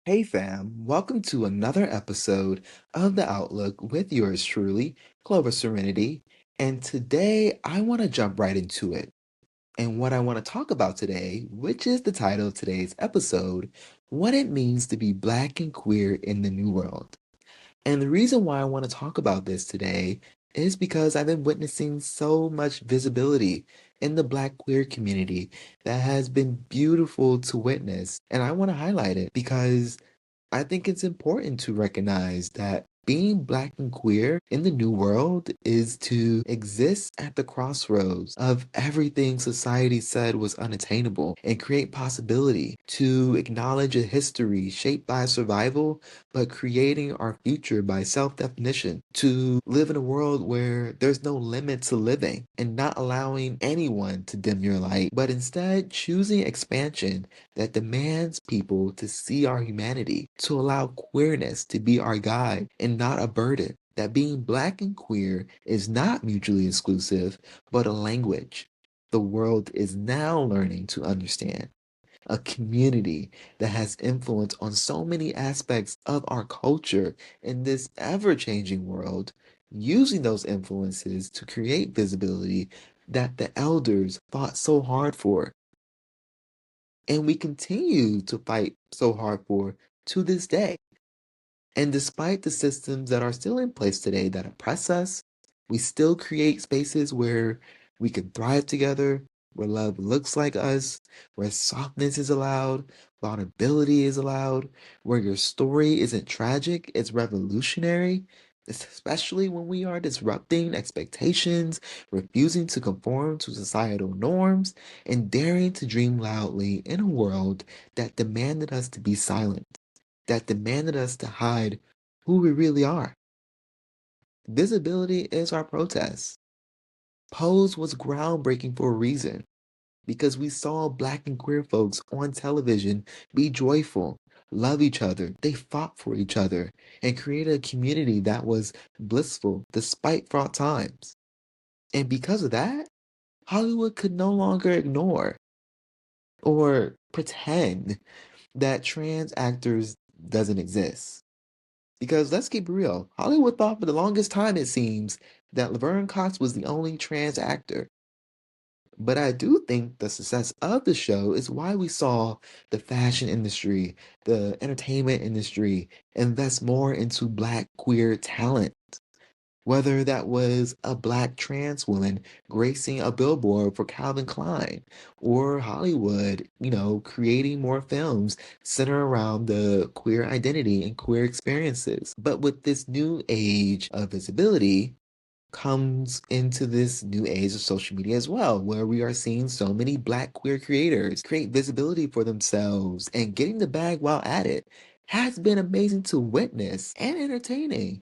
Hey fam, welcome to another episode of The Outlook with yours truly, Clover Serenity. And today I want to jump right into it. And what I want to talk about today, which is the title of today's episode, what it means to be black and queer in the new world. And the reason why I want to talk about this today is because I've been witnessing so much visibility in the black queer community that has been beautiful to witness. And I want to highlight it because I think it's important to recognize that being black and queer in the new world is to exist at the crossroads of everything society said was unattainable and create possibility, to acknowledge a history shaped by survival, but creating our future by self-definition, to live in a world where there's no limit to living and not allowing anyone to dim your light, but instead choosing expansion that demands people to see our humanity, to allow queerness to be our guide and not a burden. That being black and queer is not mutually exclusive, but a language the world is now learning to understand. A community that has influence on so many aspects of our culture in this ever changing world, using those influences to create visibility that the elders fought so hard for and we continue to fight so hard for to this day. And despite the systems that are still in place today that oppress us, we still create spaces where we can thrive together, where love looks like us, where softness is allowed, vulnerability is allowed, where your story isn't tragic, it's revolutionary, especially when we are disrupting expectations, refusing to conform to societal norms, and daring to dream loudly in a world that demanded us to be silent, that demanded us to hide who we really are. Visibility is our protest. Pose was groundbreaking for a reason because we saw black and queer folks on television be joyful, love each other, they fought for each other, and created a community that was blissful despite fraught times. And because of that, Hollywood could no longer ignore or pretend that trans actors doesn't exist. Because let's keep it real, Hollywood thought for the longest time, it seems, that Laverne Cox was the only trans actor. But I do think the success of the show is why we saw the fashion industry, the entertainment industry invest more into black queer talent. Whether that was a black trans woman gracing a billboard for Calvin Klein, or Hollywood, creating more films centered around the queer identity and queer experiences. But with this new age of visibility, comes into this new age of social media as well, where we are seeing so many black queer creators create visibility for themselves and getting the bag while at it has been amazing to witness and entertaining.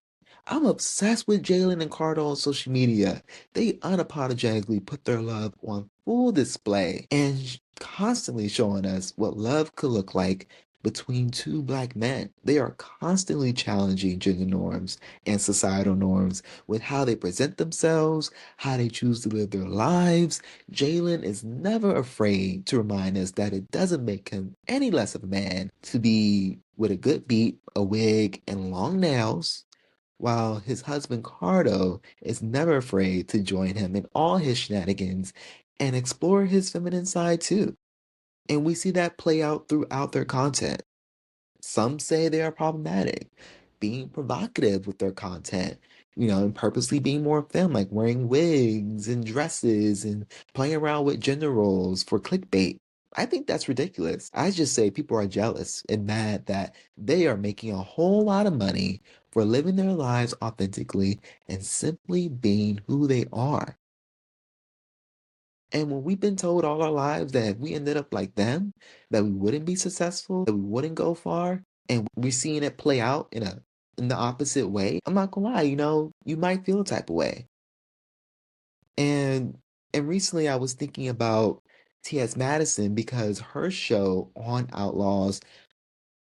I'm obsessed with Jalen and Cardo on social media. They unapologetically put their love on full display and constantly showing us what love could look like between two black men. They are constantly challenging gender norms and societal norms with how they present themselves, how they choose to live their lives. Jalen is never afraid to remind us that it doesn't make him any less of a man to be with a good beat, a wig, and long nails, while his husband Cardo is never afraid to join him in all his shenanigans and explore his feminine side too. And we see that play out throughout their content. Some say they are problematic, being provocative with their content, and purposely being more femme, like wearing wigs and dresses and playing around with gender roles for clickbait. I think that's ridiculous. I just say people are jealous and mad that they are making a whole lot of money for living their lives authentically and simply being who they are. And when we've been told all our lives that if we ended up like them, that we wouldn't be successful, that we wouldn't go far, and we're seeing it play out in the opposite way, I'm not gonna lie, you might feel a type of way. And and recently I was thinking about T.S. Madison because her show on Outlaws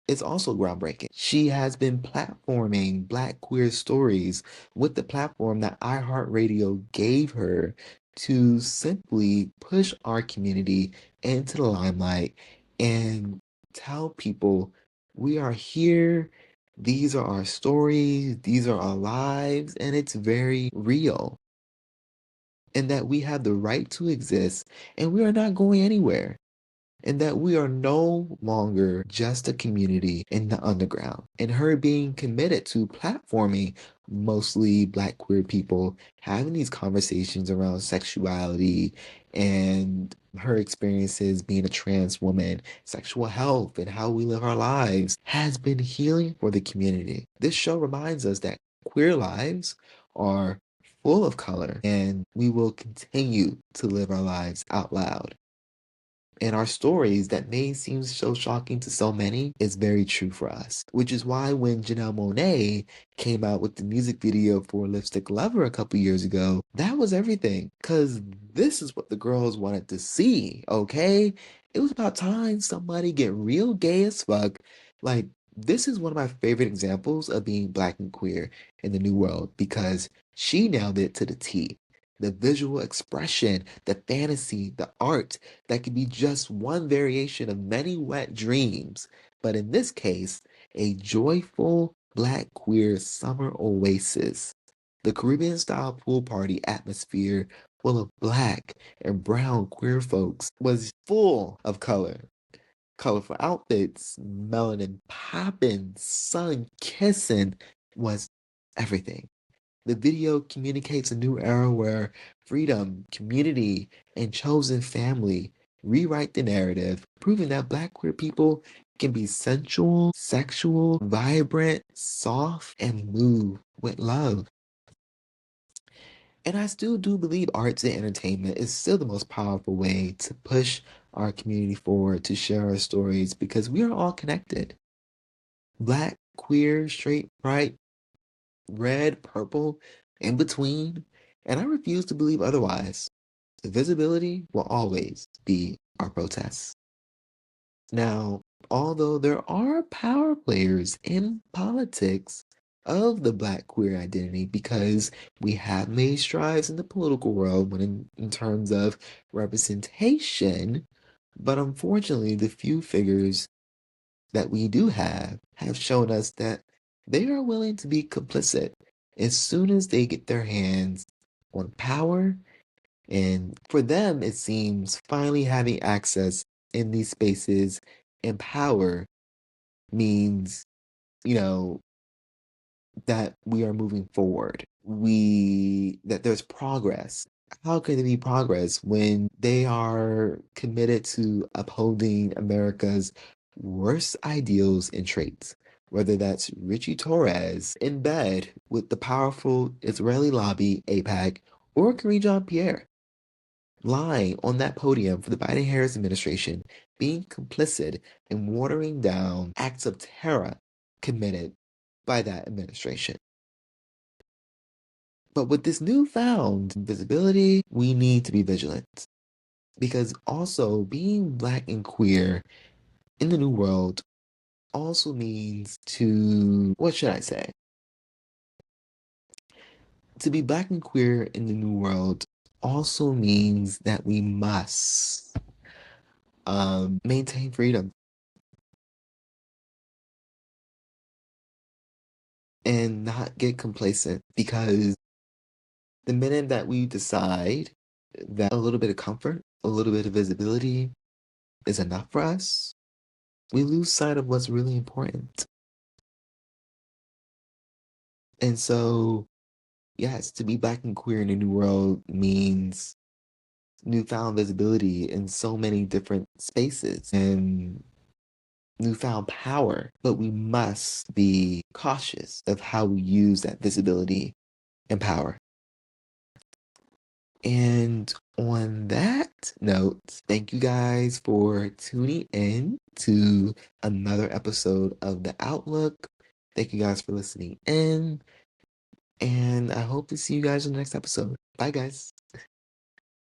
is also groundbreaking. She has been platforming Black queer stories with the platform that iHeartRadio gave her to simply push our community into the limelight and tell people We are here. These are our stories. These are our lives. And it's very real. And that we have the right to exist and we are not going anywhere. And that we are no longer just a community in the underground. And her being committed to platforming mostly Black queer people, having these conversations around sexuality and her experiences being a trans woman, sexual health, and how we live our lives has been healing for the community. This show reminds us that queer lives are full of color and we will continue to live our lives out loud. And our stories that may seem so shocking to so many is very true for us. Which is why when Janelle Monáe came out with the music video for Lipstick Lover a couple years ago, that was everything. Because this is what the girls wanted to see, okay? It was about time somebody get real gay as fuck. Like, this is one of my favorite examples of being Black and queer in the new world because she nailed it to the T. The visual expression, the fantasy, the art, that could be just one variation of many wet dreams, but in this case, a joyful Black queer summer oasis. The Caribbean style pool party atmosphere, full of Black and brown queer folks, was full of color. Colorful outfits, melanin popping, sun kissing was everything. The video communicates a new era where freedom, community, and chosen family rewrite the narrative, proving that Black queer people can be sensual, sexual, vibrant, soft, and move with love. And I still do believe arts and entertainment is still the most powerful way to push our community forward, to share our stories, because we are all connected. Black, queer, straight, bright, red, purple, in between, and I refuse to believe otherwise. The visibility will always be our protest. Now, although there are power players in politics of the Black queer identity, because we have made strides in the political world when in terms of representation, but unfortunately, the few figures that we do have shown us that they are willing to be complicit as soon as they get their hands on power. And for them, it seems finally having access in these spaces and power means, you know, that we are moving forward. That there's progress. How can there be progress when they are committed to upholding America's worst ideals and traits? Whether that's Richie Torres in bed with the powerful Israeli lobby, AIPAC, or Karine Jean-Pierre lying on that podium for the Biden-Harris administration, being complicit in watering down acts of terror committed by that administration. But with this newfound visibility, we need to be vigilant. Because also being Black and queer in the new world also means to, what should I say? To be Black and queer in the new world also means that we must maintain freedom and not get complacent, because the minute that we decide that a little bit of comfort, a little bit of visibility is enough for us, we lose sight of what's really important. And so, yes, to be Black and queer in a new world means newfound visibility in so many different spaces and newfound power, but we must be cautious of how we use that visibility and power. And on that note, thank you guys for tuning in to another episode of The Outlook. Thank you guys for listening in. And I hope to see you guys in the next episode. Bye, guys.